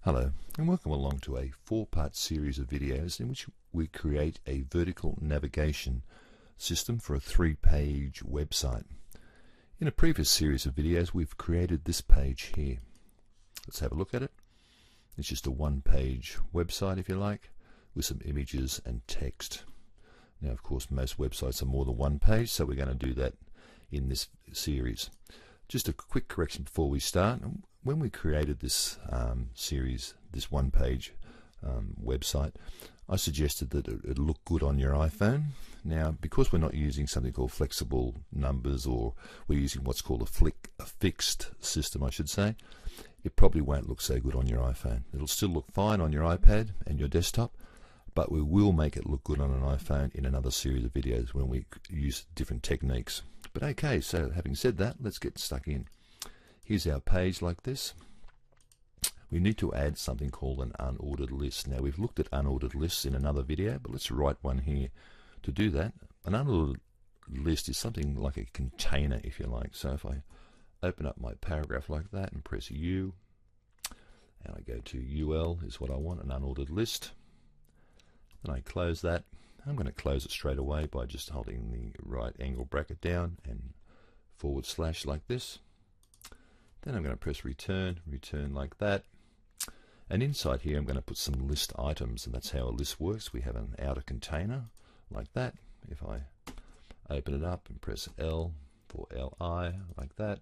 Hello and welcome along to a four-part series of videos in which we create a vertical navigation system for a three-page website. In a previous series of videos we've created this page here. Let's have a look at it. It's just a one-page website, if you like, with some images and text. Now of course most websites are more than one page, so we're going to do that in this series. Just a quick correction before we start. When we created this series, this one-page website, I suggested that it look good on your iPhone. Now, because we're not using something called flexible numbers, or we're using what's called a fixed system, I should say, it probably won't look so good on your iPhone. It'll still look fine on your iPad and your desktop, but we will make it look good on an iPhone in another series of videos when we use different techniques. But okay, so having said that, let's get stuck in. Here's our page like this. We need to add something called an unordered list. Now we've looked at unordered lists in another video, but let's write one here. To do that, an unordered list is something like a container, if you like. So if I open up my paragraph like that and press U, and I go to UL is what I want, an unordered list. Then I close that. I'm going to close it straight away by just holding the right angle bracket down and / like this. Then I'm going to press return like that. And inside here I'm going to put some list items, and that's how a list works. We have an outer container like that. If I open it up and press L for LI like that,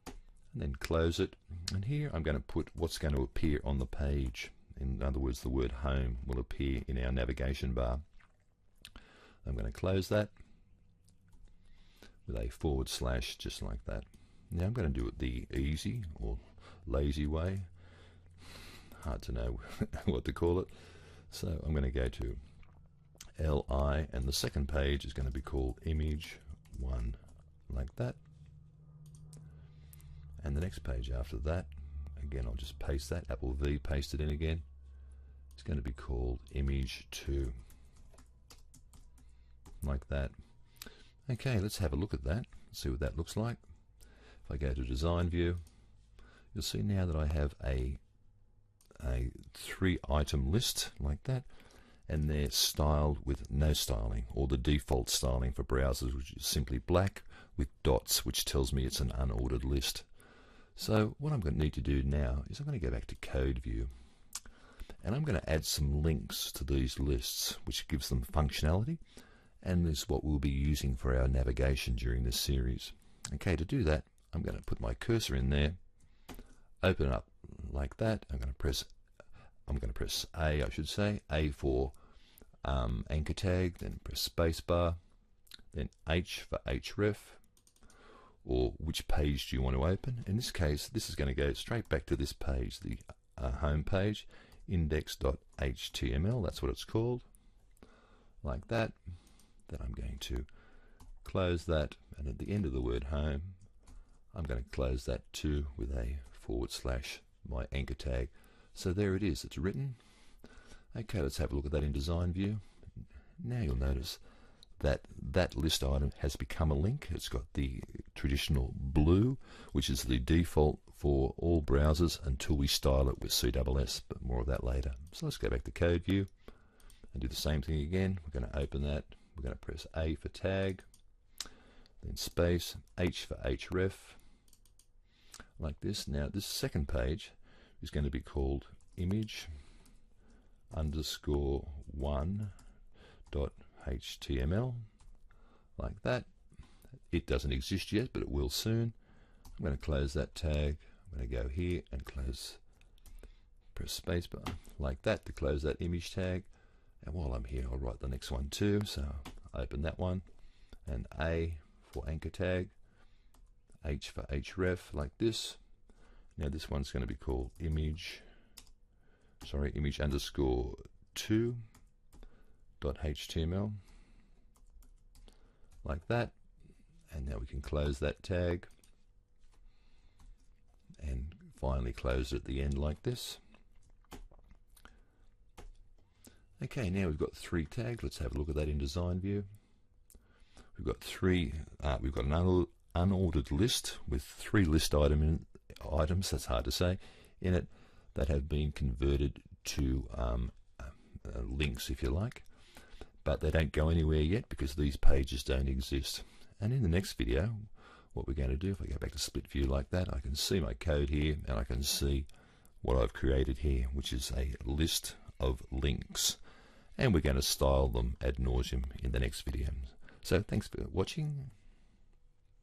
and then close it, and here I'm going to put what's going to appear on the page. In other words, the word home will appear in our navigation bar. I'm going to close that with a / just like that. Now I'm going to do it the easy or lazy way. Hard to know what to call it. So I'm going to go to LI, and the second page is going to be called image 1 like that. And the next page after that, again I'll just paste that, Apple V, paste it in again. It's going to be called image 2 like that. Okay, let's have a look at that, see what that looks like. If I go to design view, you'll see now that I have a 3-item list like that, and they're styled with no styling, or the default styling for browsers, which is simply black with dots, which tells me it's an unordered list. So what I'm going to need to do now is I'm going to go back to code view, and I'm going to add some links to these lists, which gives them functionality, and is what we'll be using for our navigation during this series. Okay, to do that, I'm going to put my cursor in there, open it up like that. I'm going to press A, I should say, A for anchor tag, then press spacebar, then H for href, or which page do you want to open. In this case, this is going to go straight back to this page, the home page, index.html, that's what it's called, like that. Then I'm going to close that, and at the end of the word home, I'm going to close that too with a / my anchor tag. So there it is, it's written. Okay, let's have a look at that in design view. Now you'll notice that that list item has become a link. It's got the traditional blue, which is the default for all browsers until we style it with CSS, but more of that later. So let's go back to code view and do the same thing again. We're going to open that. We're going to press A for tag, then space, H for href, like this. Now this second page is going to be called image _1.html like that. It doesn't exist yet, but it will soon. I'm going to close that tag. I'm going to go here and press spacebar like that to close that image tag. And while I'm here, I'll write the next one too. So open that one, and A for anchor tag, H for href like this. Now this one's going to be called image _2.html like that. And now we can close that tag and finally close it at the end like this. Okay, now we've got 3 tags. Let's have a look at that in design view. We've got an unordered list with 3 list items, that's hard to say, in it. that have been converted to links, if you like, but they don't go anywhere yet because these pages don't exist. And in the next video, what we're going to do, if I go back to split view like that, I can see my code here, and I can see what I've created here, which is a list of links, and we're going to style them ad nauseum in the next video. So thanks for watching.